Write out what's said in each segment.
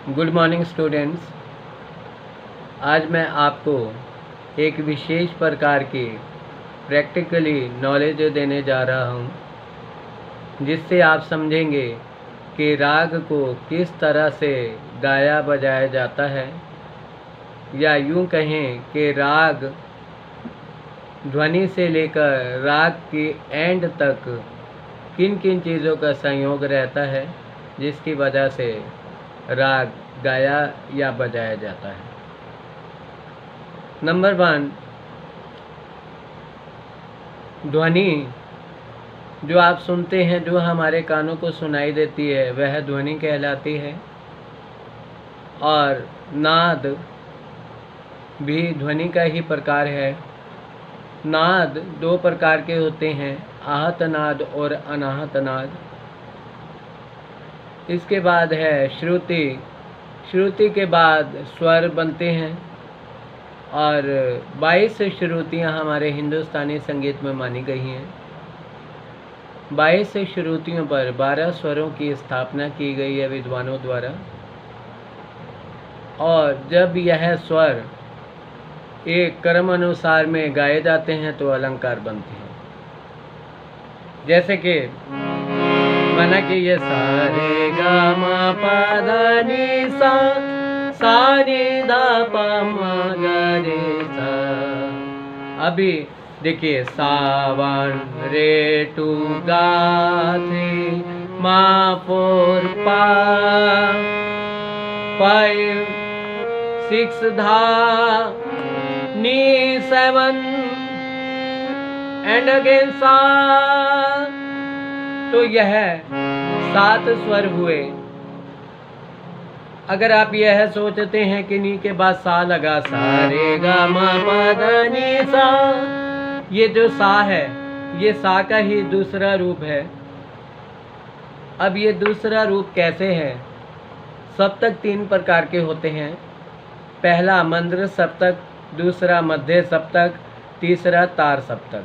Good morning students. आज मैं आपको एक विशेष प्रकार की प्रैक्टिकली नॉलेज देने जा रहा हूँ, जिससे आप समझेंगे कि राग को किस तरह से गाया बजाया जाता है, या यूँ कहें कि राग ध्वनि से लेकर राग की एंड तक किन किन चीज़ों का संयोग रहता है, जिसकी वजह से राग गाया या बजाया जाता है। नंबर 1, ध्वनि जो आप सुनते हैं, जो हमारे कानों को सुनाई देती है, वह ध्वनि कहलाती है। और नाद भी ध्वनि का ही प्रकार है। नाद 2 प्रकार के होते हैं, आहत नाद और अनाहत नाद। इसके बाद है श्रुति। श्रुति के बाद स्वर बनते हैं, और 22 श्रुतियाँ हमारे हिंदुस्तानी संगीत में मानी गई हैं। 22 श्रुतियों पर 12 स्वरों की स्थापना की गई है विद्वानों द्वारा। और जब यह स्वर एक क्रम अनुसार में गाए जाते हैं तो अलंकार बनते हैं। जैसे कि माना कि ये सा रे गा मा पा धा नी सा, सा रे धा पा मा गा रे सा। अभी देखिए, सावन रे टू गा थ्री मा फोर पा, 5 6 धा नी 7 एंड अगेन सा। तो यह 7 स्वर हुए। अगर आप यह सोचते हैं कि नी के बाद सा लगा, सा रे गा मा पा धा नी सा, ये जो सा है, ये सा का ही दूसरा रूप है। अब ये दूसरा रूप कैसे है? सप्तक 3 प्रकार के होते हैं। पहला मंद्र सप्तक, दूसरा मध्य सप्तक, तीसरा तार सप्तक।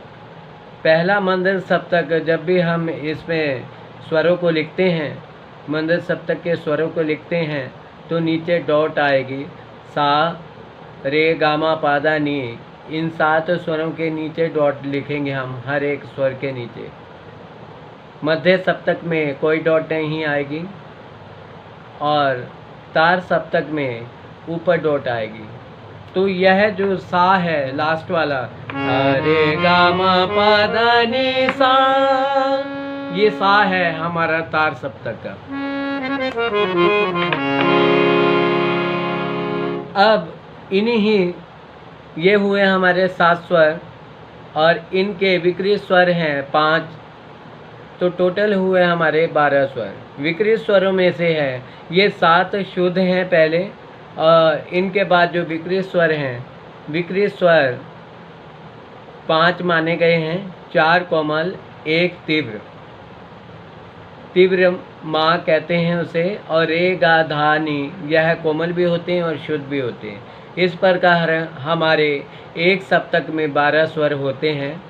पहला मंद्र सप्तक, जब भी हम इसमें स्वरों को लिखते हैं, मंद्र सप्तक के स्वरों को लिखते हैं, तो नीचे डॉट आएगी। सा रे गा मा पा धा नी, इन 7 स्वरों के नीचे डॉट लिखेंगे हम, हर एक स्वर के नीचे। मध्य सप्तक में कोई डॉट नहीं आएगी, और तार सप्तक में ऊपर डॉट आएगी। तो यह जो सा है लास्ट वाला, सा रे गा मा पा धा नी सा, ये सा है हमारा तार सप्तक का। अब इन्हीं ये हुए हमारे 7 स्वर, और इनके विकृत स्वर हैं 5, तो टोटल हुए हमारे 12 स्वर। विकृत स्वरों में से है ये 7 शुद्ध हैं पहले, और इनके बाद जो विकृत स्वर हैं, विकृत स्वर 5 माने गए हैं, 4 कोमल, 1 तीव्र। तीव्र माँ कहते हैं उसे, और रे गा धा नी, यह कोमल भी होते हैं और शुद्ध भी होते हैं। इस प्रकार हमारे एक सप्तक में 12 स्वर होते हैं,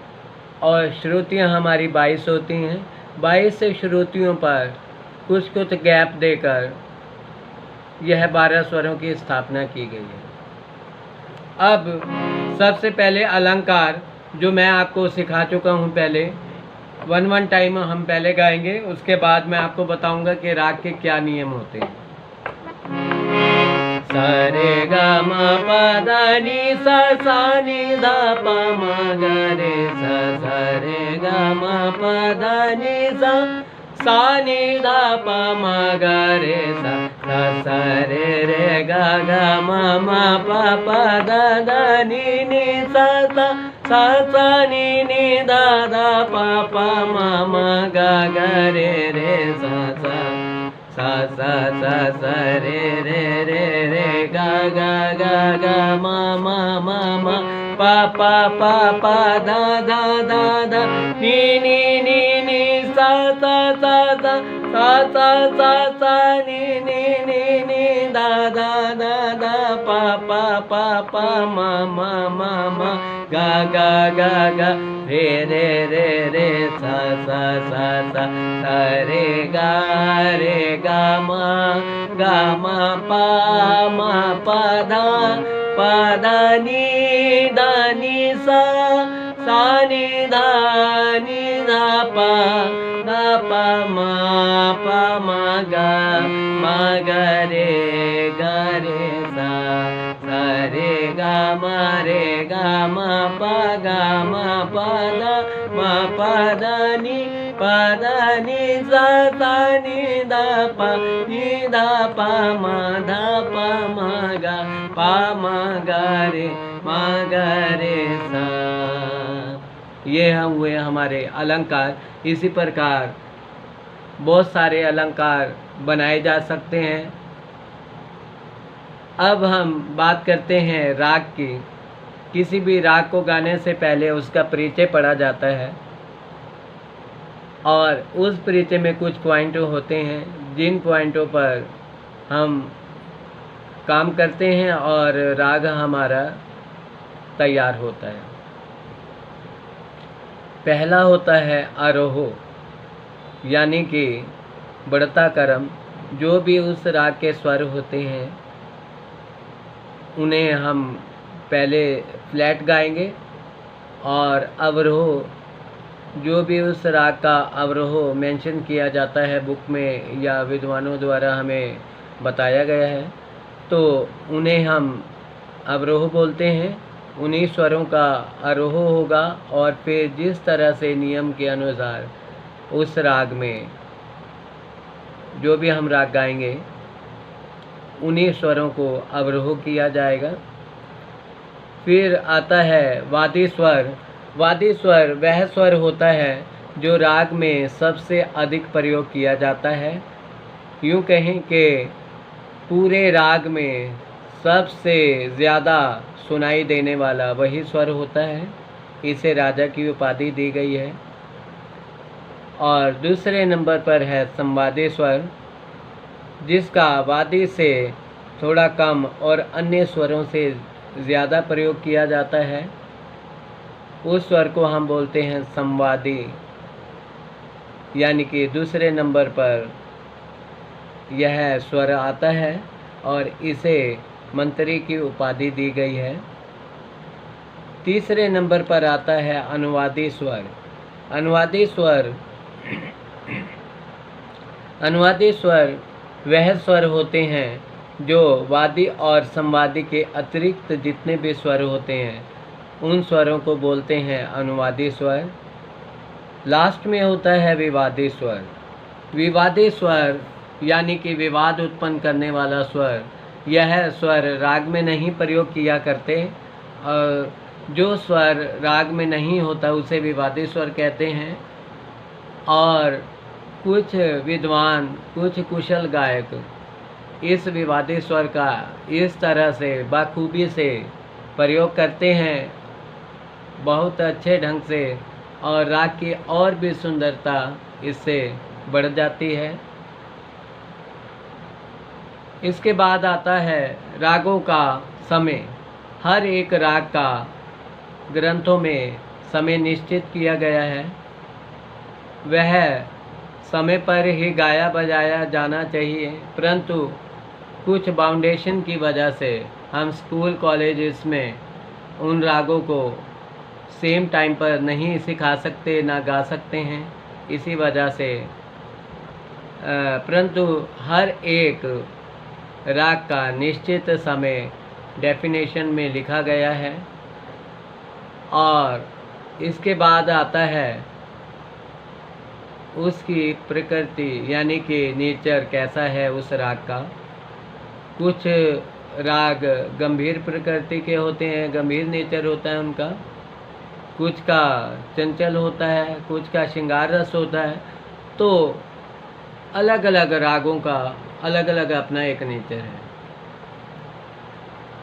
और श्रुतियाँ हमारी 22 होती हैं। 22 श्रुतियों पर कुछ कुछ गैप देकर यह 12 स्वरों की स्थापना की गई है। अब सबसे पहले अलंकार, जो मैं आपको सिखा चुका हूँ पहले, 1 टाइम हम पहले गाएंगे, उसके बाद मैं आपको बताऊंगा कि राग के क्या नियम होते हैं। सा रे गा मा पा धा नी सा, सा नी धा पा मा गा रे सा, सा रे गा मा पा धा नी सा, सा नी धा पा मा गा रे सा, सा सा रे गा गा मा पा धा धा नी सा, सा सा नी धा धा पा मा गा गा रे सा सा रे गा गा मा पा धा नी सा नी दा पा मा गा रे सा रे गा मा ग म प म प ध नि ध नि सा नि ध प म ग रे सा रे ग म प ध नि सा नि ध प म ग रे सा। ये हुए हमारे अलंकार। इसी प्रकार बहुत सारे अलंकार बनाए जा सकते हैं। अब हम बात करते हैं राग की। किसी भी राग को गाने से पहले उसका परिचय पढ़ा जाता है और उस परिचय में कुछ पॉइंट होते हैं जिन पॉइंटों पर हम काम करते हैं और राग हमारा तैयार होता है। पहला होता है आरोह, यानी कि बढ़ता क्रम। जो भी उस राग के स्वर होते हैं उन्हें हम पहले फ्लैट गाएंगे और अवरोह, जो भी उस राग का अवरोह मेंशन किया जाता है बुक में या विद्वानों द्वारा हमें बताया गया है, तो उन्हें हम अवरोह बोलते हैं। उन्हीं स्वरों का आरोह होगा और फिर जिस तरह से नियम के अनुसार उस राग में जो भी हम राग गाएंगे उन्हीं स्वरों को अवरोह किया जाएगा। फिर आता है वादी स्वर। वादी स्वर वह स्वर होता है जो राग में सबसे अधिक प्रयोग किया जाता है। यूँ कहें कि पूरे राग में सबसे ज़्यादा सुनाई देने वाला वही स्वर होता है। इसे राजा की उपाधि दी गई है। और दूसरे नंबर पर है संवादी स्वर, जिसका वादी से थोड़ा कम और अन्य स्वरों से ज़्यादा प्रयोग किया जाता है। उस स्वर को हम बोलते हैं संवादी, यानी कि दूसरे नंबर पर यह स्वर आता है और इसे मंत्री की उपाधि दी गई है। तीसरे नंबर पर आता है अनुवादी स्वर। अनुवादी स्वर वह स्वर होते हैं जो वादी और संवादी के अतिरिक्त जितने भी स्वर होते हैं उन स्वरों को बोलते हैं अनुवादी स्वर। लास्ट में होता है विवादी स्वर। विवादी स्वर यानी कि विवाद उत्पन्न करने वाला स्वर, यह स्वर राग में नहीं प्रयोग किया करते और जो स्वर राग में नहीं होता उसे विवादी स्वर कहते हैं। और कुछ विद्वान, कुछ कुशल गायक इस विवादी स्वर का इस तरह से बाखूबी से प्रयोग करते हैं, बहुत अच्छे ढंग से, और राग की और भी सुंदरता इससे बढ़ जाती है। इसके बाद आता है रागों का समय। हर एक राग का ग्रंथों में समय निश्चित किया गया है। वह समय पर ही गाया बजाया जाना चाहिए, परंतु कुछ बाउंडेशन की वजह से हम स्कूल कॉलेजेस में उन रागों को सेम टाइम पर नहीं सिखा सकते ना गा सकते हैं। इसी वजह से परंतु हर एक राग का निश्चित समय डेफिनेशन में लिखा गया है। और इसके बाद आता है उसकी प्रकृति, यानी कि नेचर कैसा है उस राग का। कुछ राग गंभीर प्रकृति के होते हैं, गंभीर नेचर होता है उनका। कुछ का चंचल होता है, कुछ का श्रृंगार रस होता है। तो अलग अलग रागों का अलग अलग अपना एक नेचर है।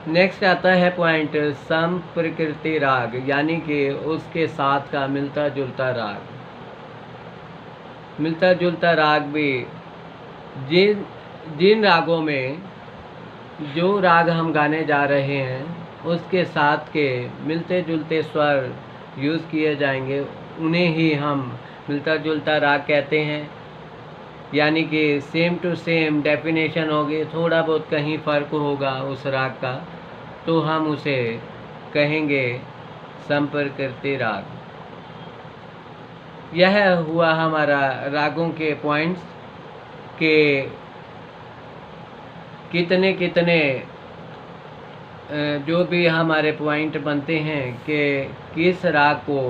नेक्स्ट आता है पॉइंट सम प्रकृति राग, यानी कि उसके साथ का मिलता जुलता राग। मिलता जुलता राग भी जिन रागों में जो राग हम गाने जा रहे हैं उसके साथ के मिलते जुलते स्वर यूज़ किए जाएंगे, उन्हें ही हम मिलता जुलता राग कहते हैं। यानी कि सेम टू सेम डेफिनेशन होगी, थोड़ा बहुत कहीं फ़र्क होगा उस राग का, तो हम उसे कहेंगे संप्रकृति राग। यह हुआ हमारा रागों के पॉइंट्स के कितने कितने जो भी हमारे पॉइंट बनते हैं कि किस राग को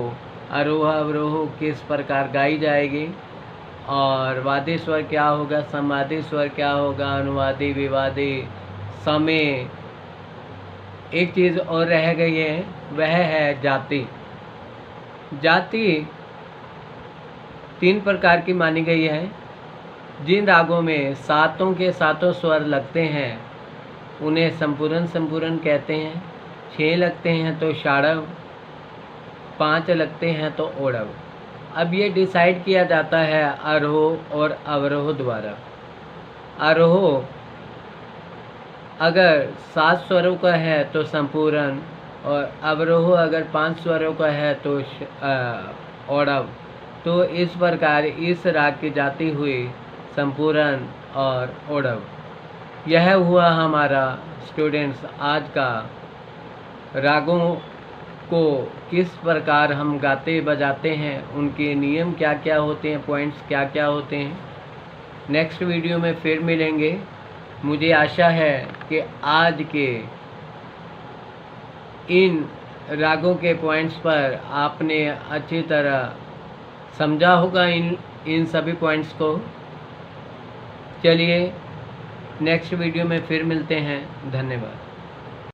आरोह अवरोह किस प्रकार गाई जाएगी, और वादी स्वर क्या होगा, संवादी स्वर क्या होगा, अनुवादी, विवादी, समय। एक चीज़ और रह गई है, वह है जाति। जाति 3 प्रकार की मानी गई है। जिन रागों में सातों के सातों स्वर लगते हैं उन्हें संपूर्ण संपूर्ण कहते हैं। 6 लगते हैं तो षाडव, 5 लगते हैं तो ओडव। अब ये डिसाइड किया जाता है आरोह और अवरोह द्वारा। आरोह अगर 7 स्वरों का है तो संपूर्ण, और अवरोह अगर 5 स्वरों का है तो ओडव। तो इस प्रकार इस राग की जाति हुई संपूर्ण और ओडव। यह हुआ हमारा स्टूडेंट्स आज का रागों को किस प्रकार हम गाते बजाते हैं, उनके नियम क्या क्या होते हैं, पॉइंट्स क्या क्या होते हैं। नेक्स्ट वीडियो में फिर मिलेंगे। मुझे आशा है कि आज के इन रागों के पॉइंट्स पर आपने अच्छी तरह समझा होगा इन सभी पॉइंट्स को। चलिए नेक्स्ट वीडियो में फिर मिलते हैं। धन्यवाद।